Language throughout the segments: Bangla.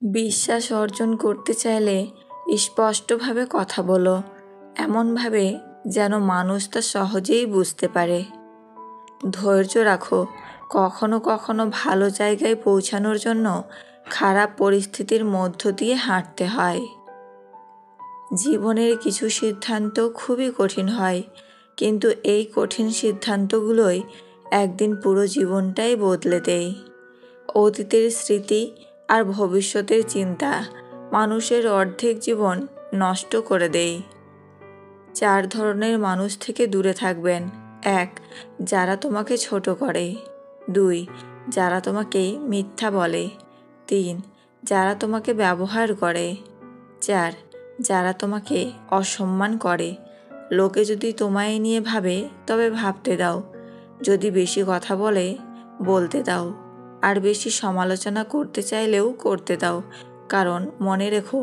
বিশ্বাস অর্জন করতে চাইলে স্পষ্টভাবে কথা বলো, এমনভাবে যেন মানুষ তা সহজেই বুঝতে পারে। ধৈর্য রাখো, কখনো কখনো ভালো জায়গায় পৌঁছানোর জন্য খারাপ পরিস্থিতির মধ্য দিয়ে হাঁটতে হয়। জীবনের কিছু সিদ্ধান্ত খুবই কঠিন হয়, কিন্তু এই কঠিন সিদ্ধান্তগুলোই একদিন পুরো জীবনটাই বদলে দেয়। অতীতের স্মৃতি আর ভবিষ্যতের চিন্তা মানুষের অর্ধেক জীবন নষ্ট করে দেয়। 4 ধরনের মানুষ থেকে দূরে থাকবেন। 1. যারা তোমাকে ছোট করে। 2. যারা তোমাকে মিথ্যা বলে। 3. যারা তোমাকে ব্যবহার করে। 4. যারা তোমাকে অসম্মান করে। লোকে যদি তোমায় নিয়ে ভাবে তবে ভাবতে দাও, যদি বেশি কথা বলে বলতে দাও, আর বেশি সমালোচনা করতে চাইলেও করতে দাও, কারণ মনে রেখো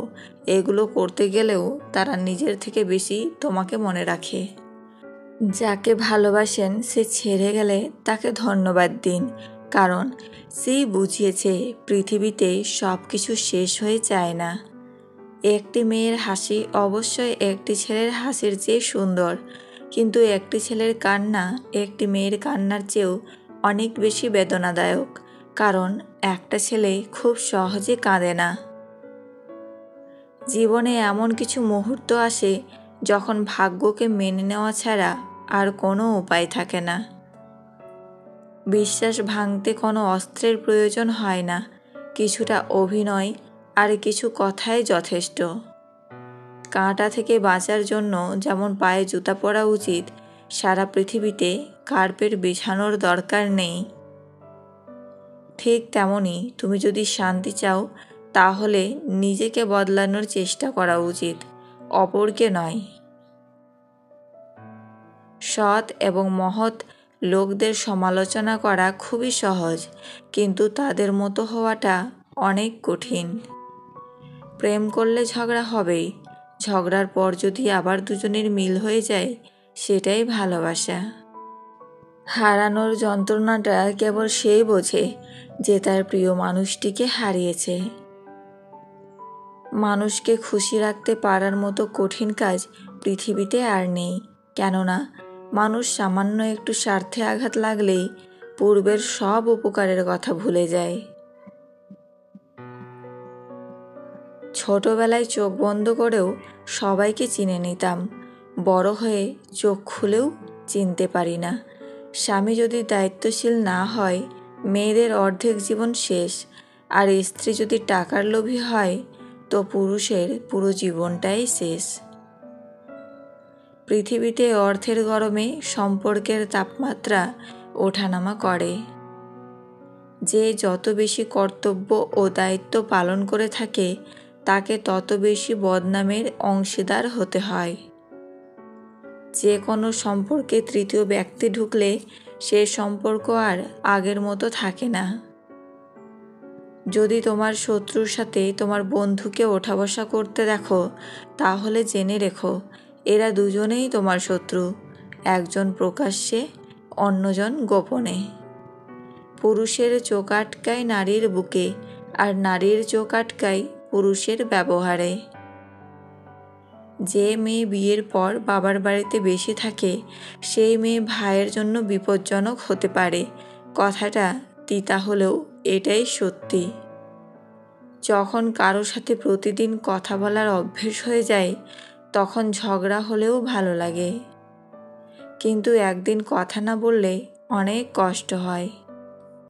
এগুলো করতে গেলেও তারা নিজের থেকে বেশি তোমাকে মনে রাখে। যাকে ভালোবাসেন সে ছেড়ে গেলে তাকে ধন্যবাদ দিন, কারণ সেই বুঝিয়েছে পৃথিবীতে সব কিছু শেষ হয়ে যায় না। একটি মেয়ের হাসি অবশ্যই একটি ছেলের হাসির চেয়ে সুন্দর, কিন্তু একটি ছেলের কান্না একটি মেয়ের কান্নার চেয়েও অনেক বেশি বেদনাদায়ক, কারণ একটা ছেলে খুব সহজে কাঁদে না। জীবনে এমন কিছু মুহূর্ত আসে যখন ভাগ্যকে মেনে নেওয়া ছাড়া আর কোনো উপায় থাকে না। বিশ্বাস ভাঙতে কোনো অস্ত্রের প্রয়োজন হয় না, কিছুটা অভিনয় আর কিছু কথাই যথেষ্ট। কাঁটা থেকে বাঁচার জন্য যেমন পায়ে জুতা পরা উচিত, সারা পৃথিবীতে কার্পেট বিছানোর দরকার নেই। ঠিক তেমনই তুমি যদি শান্তি চাও তাহলে নিজেকে বদলানোর চেষ্টা করা উচিত, অপরকে নয়। সৎ এবং মহৎ লোকদের সমালোচনা করা খুবই সহজ, কিন্তু তাদের মতো হওয়াটা অনেক কঠিন। প্রেম করলে ঝগড়া হবেই, ঝগড়ার পর যদি আবার দুজনের মিল হয়ে যায় সেটাই ভালোবাসা। হারানোর যন্ত্রণাটা কেবল সেই বোঝে যে তার প্রিয় মানুষটিকে হারিয়েছে। মানুষকে খুশি রাখতে পারার মতো কঠিন কাজ পৃথিবীতে আর নেই, কেননা মানুষ সামান্য একটু স্বার্থে আঘাত লাগলেই পূর্বের সব উপকারের কথা ভুলে যায়। ছোটবেলায় চোখ বন্ধ করেও সবাইকে চিনে নিতাম, বড় হয়ে চোখ খুলেও চিনতে পারি না। স্বামী যদি দায়িত্বশীল না হয় মেয়েদের অর্ধেক জীবন শেষ, আর স্ত্রী যদি টাকার লোভী হয় তো পুরুষের পুরো জীবনটাই শেষ। পৃথিবীতে অর্থের গরমে সম্পর্কের তাপমাত্রা ওঠানামা করে। যে যত বেশি কর্তব্য ও দায়িত্ব পালন করে থাকে তাকে তত বেশি বদনামের অংশীদার হতে হয়। যে কোনো সম্পর্কে তৃতীয় ব্যক্তি ঢুকলে সে সম্পর্ক আর আগের মতো থাকে না। যদি তোমার শত্রুর সাথে তোমার বন্ধুকে ওঠা বসা করতে দেখো তাহলে জেনে রেখো এরা দুজনেই তোমার শত্রু, একজন প্রকাশ্যে অন্যজন গোপনে। পুরুষের চোখ আটকায় নারীর বুকে, আর নারীর চোখ আটকায় পুরুষের ব্যবহারে। যে মেয়ে বিয়ের পর বাবার বাড়িতে বেশি থাকে সেই মেয়ে ভাইয়ের জন্য বিপজ্জনক হতে পারে। কথাটা তিতা হলেও এটাই সত্যি। যখন কারো সাথে প্রতিদিন কথা বলার অভ্যেস হয়ে যায় তখন ঝগড়া হলেও ভালো লাগে, কিন্তু একদিন কথা না বললে অনেক কষ্ট হয়।